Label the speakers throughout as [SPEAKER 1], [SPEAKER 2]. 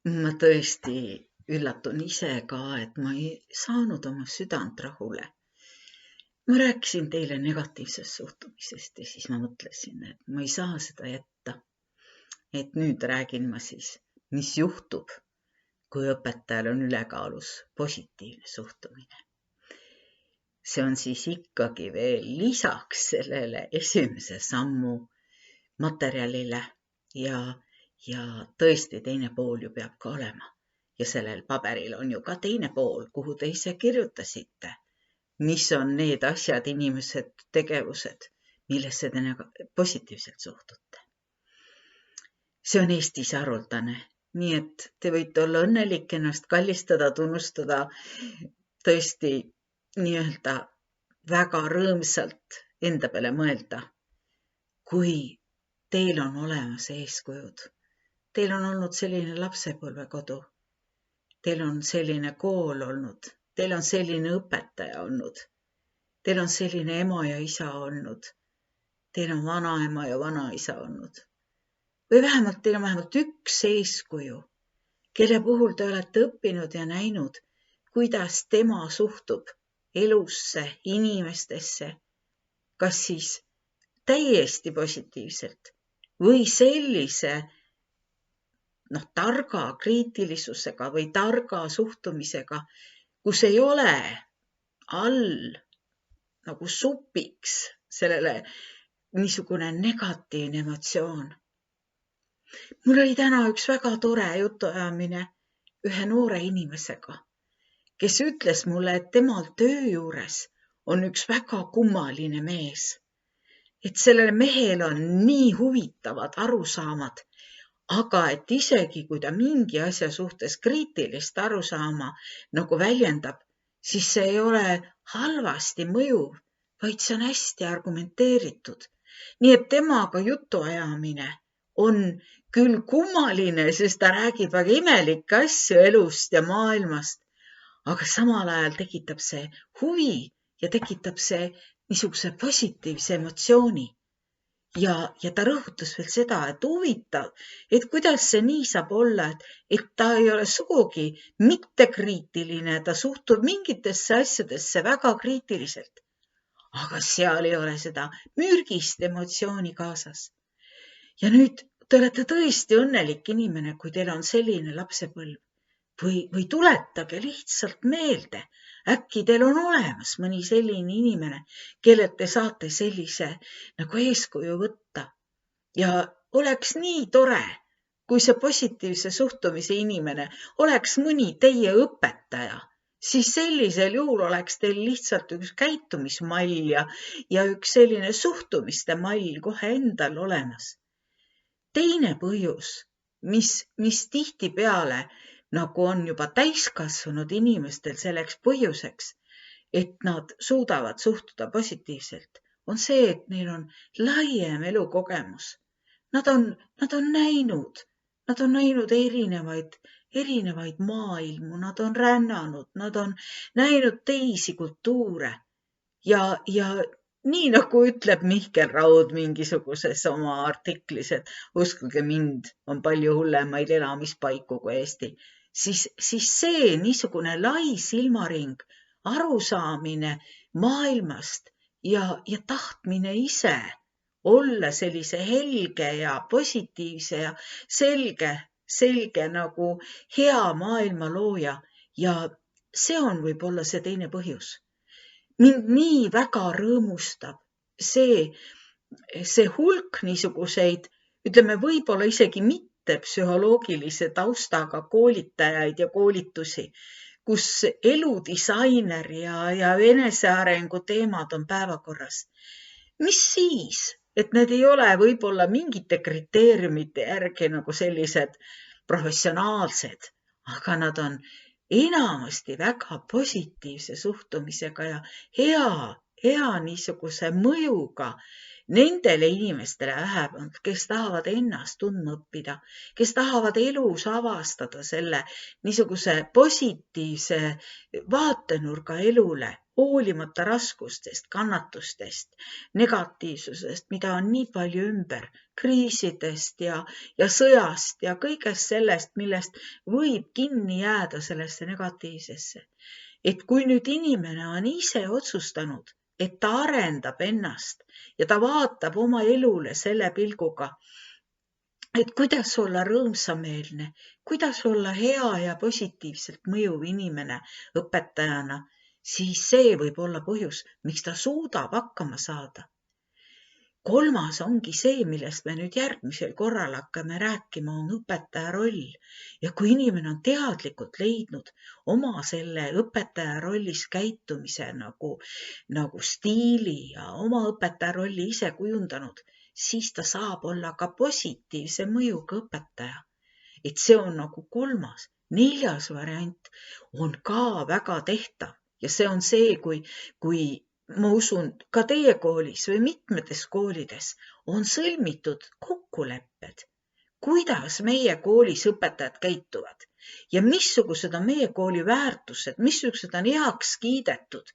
[SPEAKER 1] Ma tõesti üllatun ise ka, et ma ei saanud oma südant rahule. Ma rääkisin teile negatiivsest suhtumisest ja siis ma mõtlesin, et ma ei saa seda jätta. Et nüüd räägin ma siis, mis juhtub, kui õpetajal on ülekaalus positiivne suhtumine. See on siis ikkagi veel lisaks sellele esimese sammu materjalile ja tõesti teine pool ju peab ka olema. Ja sellel paberil on ju ka teine pool, kuhu te ise kirjutasite, mis on need asjad, inimesed, tegevused, millesse te positiivselt suhtute. See on Eestis haruldane, nii et te võite olla õnnelik, ennast kallistada, tunnustada, tõesti nii-öelda väga rõõmsalt enda peale mõelda, kui teil on olemas eeskujud. Teil on olnud selline lapsepõlvekodu, teil on selline kool olnud, teil on selline õpetaja olnud, teil on selline ema ja isa olnud, teil on vanaema ja vanaisa olnud. Või vähemalt teil on vähemalt üks eeskuju, kelle puhul te olete õppinud ja näinud, kuidas tema suhtub elusse, inimestesse, kas siis täiesti positiivselt või sellise targa kriitilisusega või targa suhtumisega, kus ei ole all nagu supiks sellele niisugune negatiivne emotsioon. Mul oli täna üks väga tore jutuajamine ühe noore inimesega, kes ütles mulle, et temal töö juures on üks väga kummaline mees. Et sellel mehel on nii huvitavad arusaamad, aga et isegi kui ta mingi asja suhtes kriitilist arusaama nagu väljendab, siis see ei ole halvasti mõjuv, vaid see on hästi argumenteeritud. Nii et temaga jutuajamine on küll kummaline, sest ta räägib väga imelikke asju elust ja maailmast, aga samal ajal tekitab see huvi ja tekitab see niisuguse positiivse emotsiooni. Ja ta rõhutas veel seda, et huvitav, et kuidas see nii saab olla, et ta ei ole sugugi mitte kriitiline, ta suhtub mingitesse asjadesse väga kriitiliselt. Aga seal ei ole seda mürgist emotsiooni kaasas. Ja nüüd te olete tõesti õnnelik inimene, kui teil on selline lapsepõlv. Või tuletage lihtsalt meelde, äkki teil on olemas mõni selline inimene, kellelt te saate sellise nagu eeskuju võtta. Ja oleks nii tore, kui see positiivse suhtumise inimene oleks mõni teie õpetaja, siis sellisel juhul oleks teil lihtsalt üks käitumismall ja üks selline suhtumiste mall kohe endal olemas. Teine põhjus, mis tihtipeale nagu on juba täiskasvanud inimestel selleks põhjuseks, et nad suudavad suhtuda positiivselt, on see, et neil on laiem elukogemus. Nad on näinud erinevaid maailmu, nad on rännanud, nad on näinud teisi kultuure ja nii nagu ütleb Mihkel Raud mingisuguses oma artiklis, et uskuge mind, on palju hullemaid elamispaiku kui Eesti, siis see niisugune lai silmaring, arusaamine maailmast ja tahtmine ise olla sellise helge ja positiivse ja selge nagu hea maailma looja ja see on võib-olla see teine põhjus. Mind nii väga rõõmustab see hulk niisuguseid, ütleme võib-olla isegi mitte psühholoogilise taustaga koolitajaid ja koolitusi, kus eludisainer ja enesearengu teemad on päevakorras. Mis siis, et need ei ole võib-olla mingite kriteeriumite järgi nagu sellised professionaalsed, aga nad on enamasti väga positiivse suhtumisega ja hea niisuguse mõjuga nendele inimestele vähemalt, kes tahavad ennast tundma õppida, kes tahavad elus avastada selle niisuguse positiivse vaatenurga elule, hoolimata raskustest, kannatustest, negatiivsusest, mida on nii palju ümber, kriisidest ja sõjast ja kõigest sellest, millest võib kinni jääda sellesse negatiivsesse. Et kui nüüd inimene on ise otsustanud, et ta arendab ennast ja ta vaatab oma elule selle pilguga, et kuidas olla rõõmsameelne, kuidas olla hea ja positiivselt mõjuv inimene õpetajana, siis see võib olla põhjus, miks ta suudab hakkama saada. Kolmas ongi see, millest me nüüd järgmisel korral hakkame rääkima, on õpetaja roll. Ja kui inimene on teadlikult leidnud oma selle õpetaja rollis käitumise nagu stiili ja oma õpetaja rolli ise kujundanud, siis ta saab olla ka positiivse mõjuga õpetaja. Et see on nagu kolmas. 4. variant on ka väga tehtav ja see on see, kui ma usun, ka teie koolis või mitmetes koolides on sõlmitud kokkulepped, kuidas meie koolis õpetajad käituvad ja missugused on meie kooli väärtused, missugused on heaks kiidetud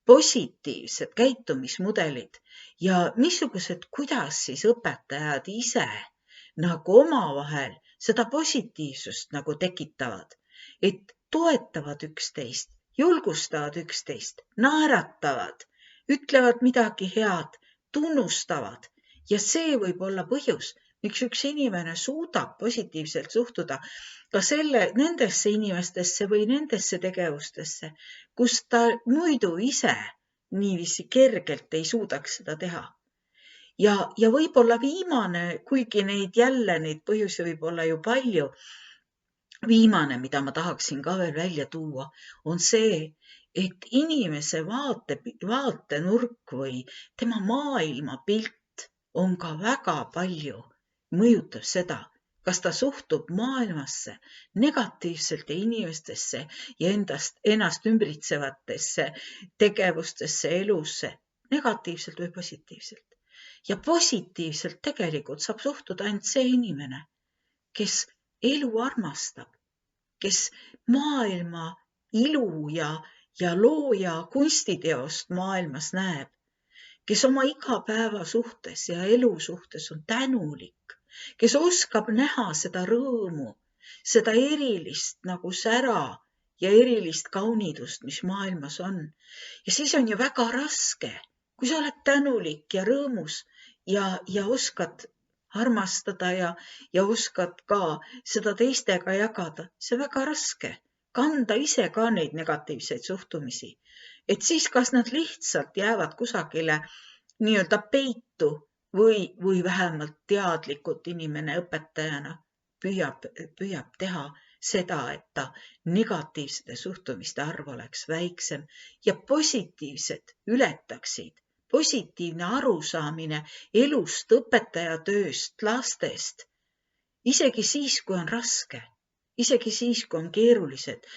[SPEAKER 1] positiivsed käitumismudelid ja missugused, kuidas siis õpetajad ise nagu omavahel seda positiivsust nagu tekitavad, et toetavad üksteist, julgustavad üksteist, naeratavad, ütlevad midagi head, tunnustavad ja see võib olla põhjus, miks üks inimene suudab positiivselt suhtuda ka nendesse inimestesse või nendesse tegevustesse, kus ta muidu ise niiviisi kergelt ei suudaks seda teha. Ja võib-olla viimane, kuigi neid põhjusi võib olla ju palju, viimane, mida ma tahaksin ka veel välja tuua, on see, et inimese vaatenurk või tema maailmapilt on ka väga palju mõjutab seda, kas ta suhtub maailmasse negatiivselt ja inimestesse ja ennast ümbritsevatesse tegevustesse, elusse negatiivselt või positiivselt. Ja positiivselt tegelikult saab suhtuda ainult see inimene, kes elu armastab, kes maailma ilu ja looja kunstiteost maailmas näeb, kes oma igapäeva suhtes ja elu suhtes on tänulik, kes oskab näha seda rõõmu, seda erilist nagu sära ja erilist kaunidust, mis maailmas on. Ja siis on ju väga raske, kui sa oled tänulik ja rõõmus ja oskad armastada ja oskad ka seda teistega jagada. See on väga raske kanda ise ka neid negatiivseid suhtumisi. Et siis kas nad lihtsalt jäävad kusagile nii-öelda peitu või vähemalt teadlikult inimene õpetajana püüab teha seda, et ta negatiivsete suhtumiste arv oleks väiksem ja positiivsed ületaksid. Positiivne arusaamine elust, õpetaja tööst, lastest, isegi siis, kui on raske, isegi siis, kui on keerulised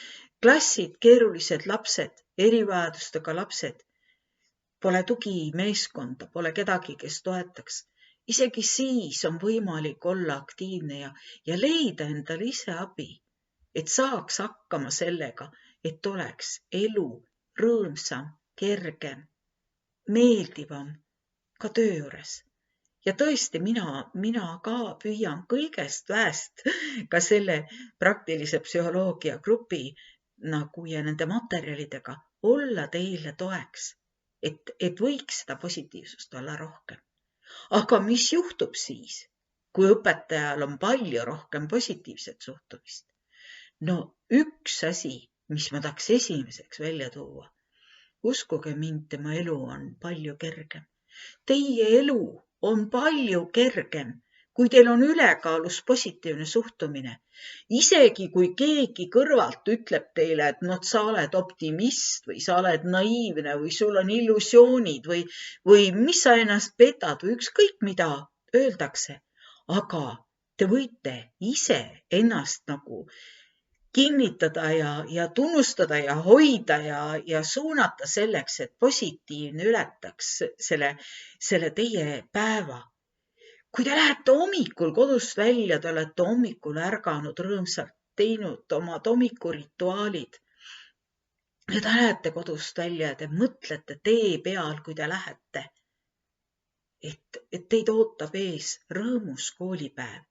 [SPEAKER 1] klassid, keerulised lapsed, erivajadustega lapsed, pole tugimeeskonda, pole kedagi, kes toetaks. Isegi siis on võimalik olla aktiivne ja leida endale ise abi, et saaks hakkama sellega, et oleks elu rõõmsam, kergem, meeldivam ka töö juures. Ja tõesti, mina ka püüan kõigest väest ka selle praktilise psühholoogia grupi ja nende materjalidega olla teile toeks, et võiks seda positiivsust olla rohkem. Aga mis juhtub siis, kui õpetajal on palju rohkem positiivset suhtumist? No üks asi, mis ma tahaks esimeseks välja tuua, uskuge mind, tema elu on palju kergem. Teie elu on palju kergem, kui teil on ülekaalus positiivne suhtumine. Isegi kui keegi kõrvalt ütleb teile, et sa oled optimist või sa oled naiivne või sul on illusioonid või mis sa ennast petad või ükskõik mida öeldakse, aga te võite ise ennast nagu kinnitada ja tunnustada ja hoida ja suunata selleks, et positiivne ületaks selle teie päeva. Kui te lähete hommikul kodust välja, te olete hommikul ärganud rõõmsalt, teinud omad hommikurituaalid ja te lähete kodust välja ja te mõtlete tee peal, kui te lähete, et teid ootab ees rõõmus koolipäev.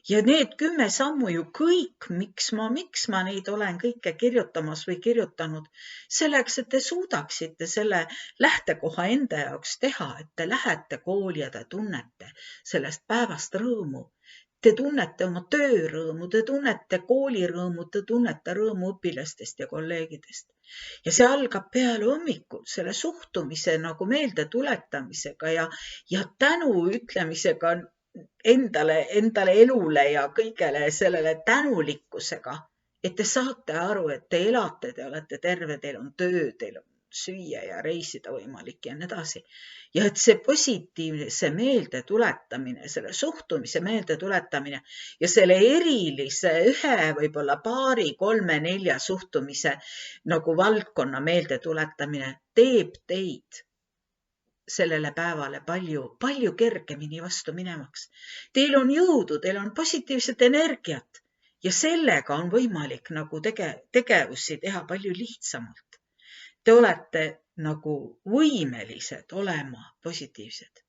[SPEAKER 1] Ja need 10 sammu ju kõik, miks ma neid olen kõike kirjutamas või kirjutanud, selleks, et te suudaksite selle lähtekoha enda jaoks teha, et te lähete kooli ja te tunnete sellest päevast rõõmu. Te tunnete oma töörõõmu, te tunnete koolirõõmu, te tunnete rõõmu õpilastest ja kolleegidest. Ja see algab peale hommikul selle suhtumise nagu meelde tuletamisega ja tänu ütlemisega endale elule ja kõigele sellele tänulikkusega, et te saate aru, et te elate, te olete terve, teil on töö, teil on süüa ja reisida võimalik ja nii edasi. Ja et see positiivse meelde tuletamine, selle suhtumise meelde tuletamine ja selle erilise ühe võib-olla paari, 3, 4 suhtumise nagu valdkonna meelde tuletamine teeb teid sellele päevale palju kergemini vastu minemaks. Teil on jõudu, teil on positiivset energiat ja sellega on võimalik nagu tegevusi teha palju lihtsamalt. Te olete nagu võimelised olema positiivsed.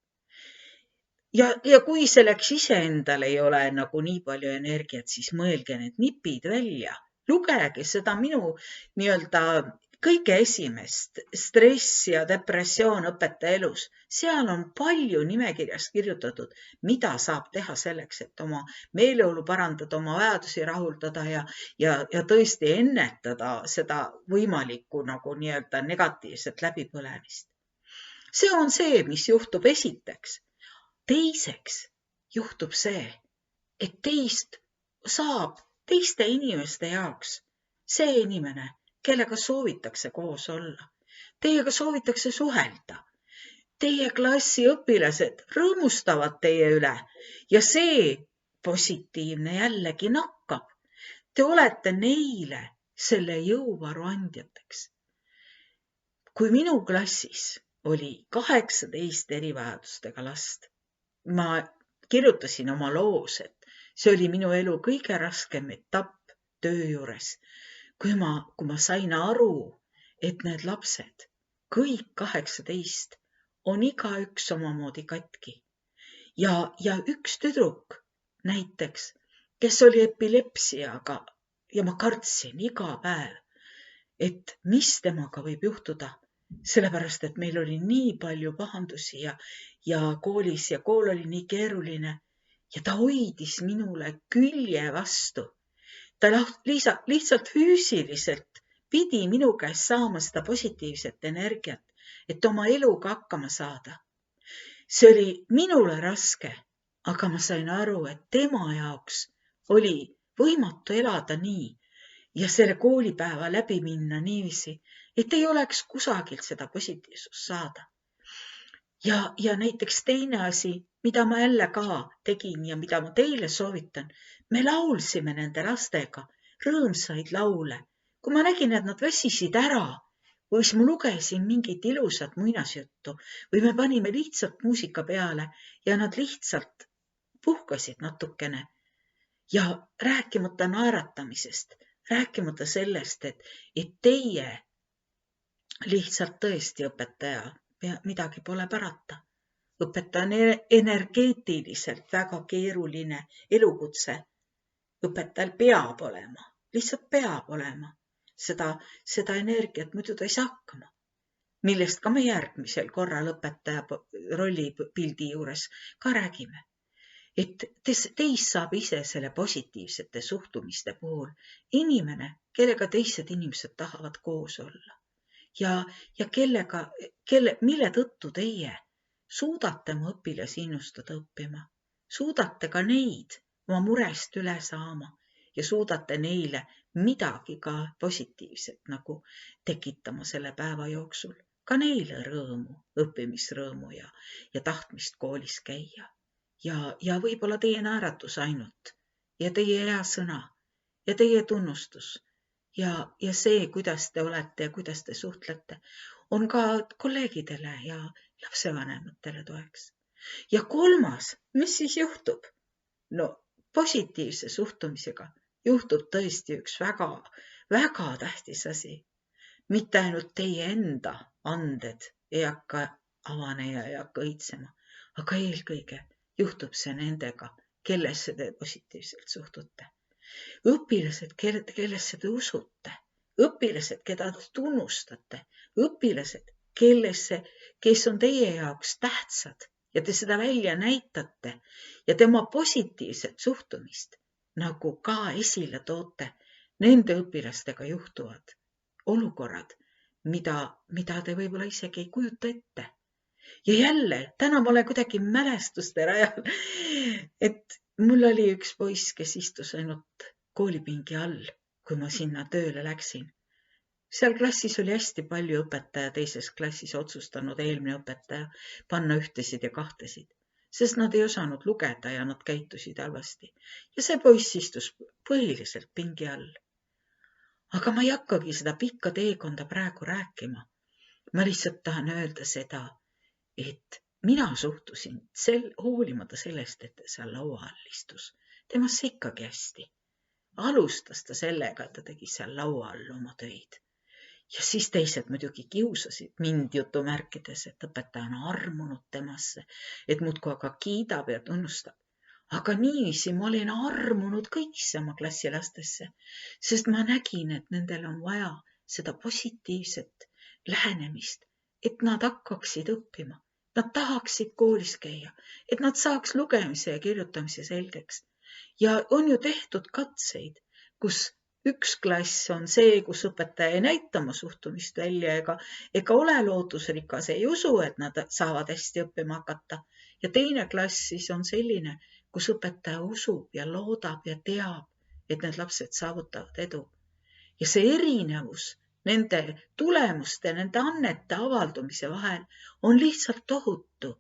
[SPEAKER 1] Ja kui selleks iseendal ei ole nagu nii palju energiat, siis mõelge need nipid välja. Lugege seda minu nii-öelda kõige esimest stress ja depressioon õpetaja elus. Seal on palju nimekirjas kirjutatud, mida saab teha selleks, et oma meeleolu parandada, oma vajadusi rahuldada ja tõesti ennetada seda võimalikku nagu nii-öelda negatiivset läbipõlemist. See on see, mis juhtub esiteks. Teiseks juhtub see, et teist saab teiste inimeste jaoks see inimene, kellega soovitakse koos olla. Teiega soovitakse suhelda. Teie klassi õpilased rõõmustavad teie üle ja see positiivne jällegi nakkab. Te olete neile selle jõuvaru andjateks. Kui minu klassis oli 18 erivajadustega last, ma kirjutasin oma loos, et see oli minu elu kõige raskem etapp töö juures. Kui ma sain aru, et need lapsed, kõik 18, on igaüks omamoodi katki. Ja üks tüdruk näiteks, kes oli epilepsiaga ja ma kartsin iga päev, et mis temaga võib juhtuda, sellepärast, et meil oli nii palju pahandusi ja koolis ja kool oli nii keeruline ja ta hoidis minule külje vastu. Ta lihtsalt füüsiliselt pidi minu käest saama seda positiivset energiat, et oma eluga hakkama saada. See oli minule raske, aga ma sain aru, et tema jaoks oli võimatu elada nii ja selle koolipäeva läbi minna niiviisi, et ei oleks kusagilt seda positiivsust saada. Ja näiteks teine asi, mida ma jälle ka tegin ja mida ma teile soovitan, me laulsime nende lastega rõõmsaid laule. Kui ma nägin, et nad väsisid ära, või siis ma lugesin mingit ilusat muinasjuttu või me panime lihtsalt muusika peale ja nad lihtsalt puhkasid natukene. Ja rääkimata naeratamisest, rääkimata sellest, et teie lihtsalt tõesti õpetaja, midagi pole parata. Õpetaja on energeetiliselt väga keeruline elukutse. Õpetajal peab olema, lihtsalt peab olema seda energiat, muidu ta ei saa hakkama. Millest ka me järgmisel korral õpetaja rollipildi juures ka räägime. Et teist saab ise selle positiivsete suhtumiste puhul inimene, kellega teised inimesed tahavad koos olla. Ja mille tõttu teie suudate oma õpilasi innustada õppima, suudate ka neid oma murest üle saama ja suudate neile midagi ka positiivset nagu tekitama selle päeva jooksul. Ka neile rõõmu, õppimisrõõmu ja tahtmist koolis käia. Ja võib-olla teie naeratus ainult ja teie hea sõna ja teie tunnustus ja see, kuidas te olete ja kuidas te suhtlete, on ka kolleegidele ja lapsevanematele toeks. Ja kolmas, mis siis juhtub? No positiivse suhtumisega juhtub tõesti üks väga, väga tähtis asi. Mitte ainult teie enda anded ei hakka avanema ja ei hakka õitsema, aga eelkõige juhtub see nendega, kellesse te positiivselt suhtute. Õpilased, kellesse te usute, õpilased, keda te tunnustate, õpilased, kes on teie jaoks tähtsad ja te seda välja näitate ja tema positiivset suhtumist nagu ka esile toote, nende õpilastega juhtuvad olukorrad, mida te võib-olla isegi ei kujuta ette. Ja jälle, täna ma olen kuidagi mälestuste rajal, et mul oli üks poiss, kes istus ainult koolipingi all, kui ma sinna tööle läksin. Seal klassis oli hästi palju õpetaja, teises klassis otsustanud eelmine õpetaja panna ühtesid ja kahtesid, sest nad ei osanud lugeda ja nad käitusid halvasti. Ja see poiss istus põhiliselt pingi all. Aga ma ei hakkagi seda pikka teekonda praegu rääkima. Ma lihtsalt tahan öelda seda, et mina suhtusin hoolimata sellest, et ta seal laua all istus. Temasse ikkagi hästi. Alustas ta sellega, et ta tegi seal laua all oma töid. Ja siis teised muidugi kiusasid mind jutumärkides, et õpetaja on armunud temasse, et muudkui aga kiidab ja tunnustab. Aga niiviisi ma olin armunud kõigisse oma klassilastesse, sest ma nägin, et nendel on vaja seda positiivset lähenemist, et nad hakkaksid õppima, nad tahaksid koolis käia, et nad saaks lugemise ja kirjutamise selgeks. Ja on ju tehtud katseid, kus üks klass on see, kus õpetaja ei näita oma suhtumist välja ega ole lootusrikas, ei usu, et nad saavad hästi õppima hakata. Ja teine klass siis on selline, kus õpetaja usub ja loodab ja teab, et need lapsed saavutavad edu. Ja see erinevus nende tulemuste, nende annete avaldumise vahel on lihtsalt tohutu.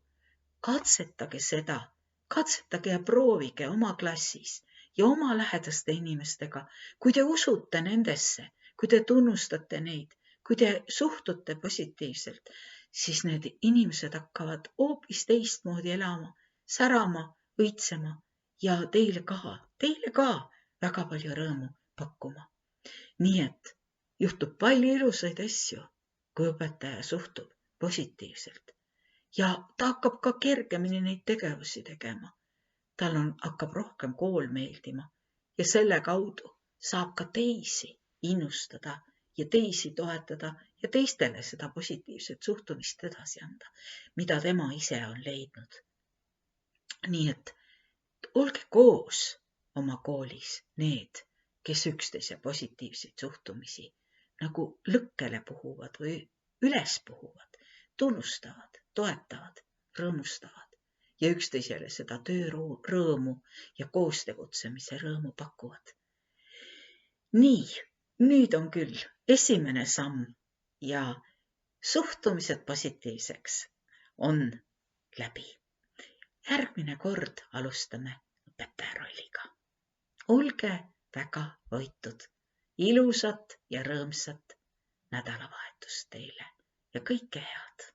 [SPEAKER 1] Katsetage seda, katsetage ja proovige oma klassis ja oma lähedaste inimestega, kui te usute nendesse, kui te tunnustate neid, kui te suhtute positiivselt, siis need inimesed hakkavad hoopis teistmoodi elama, särama, õitsema ja teile ka väga palju rõõmu pakkuma. Nii et juhtub palju ilusaid asju, kui õpetaja suhtub positiivselt ja ta hakkab ka kergemini neid tegevusi tegema. Tal hakkab rohkem kool meeldima ja selle kaudu saab ka teisi innustada ja teisi toetada ja teistele seda positiivset suhtumist edasi anda, mida tema ise on leidnud. Nii et olge koos oma koolis need, kes üksteise positiivseid suhtumisi nagu lõkkele puhuvad või üles puhuvad, tunnustavad, toetavad, rõõmustavad ja üksteisele seda töörõõmu ja koostegutsemise rõõmu pakuvad. Nii, nüüd on küll esimene samm ja suhtumised positiivseks on läbi. Järgmine kord alustame õpetaja rolliga. Olge väga hoitud, ilusat ja rõõmsat nädalavahetust teile ja kõike head!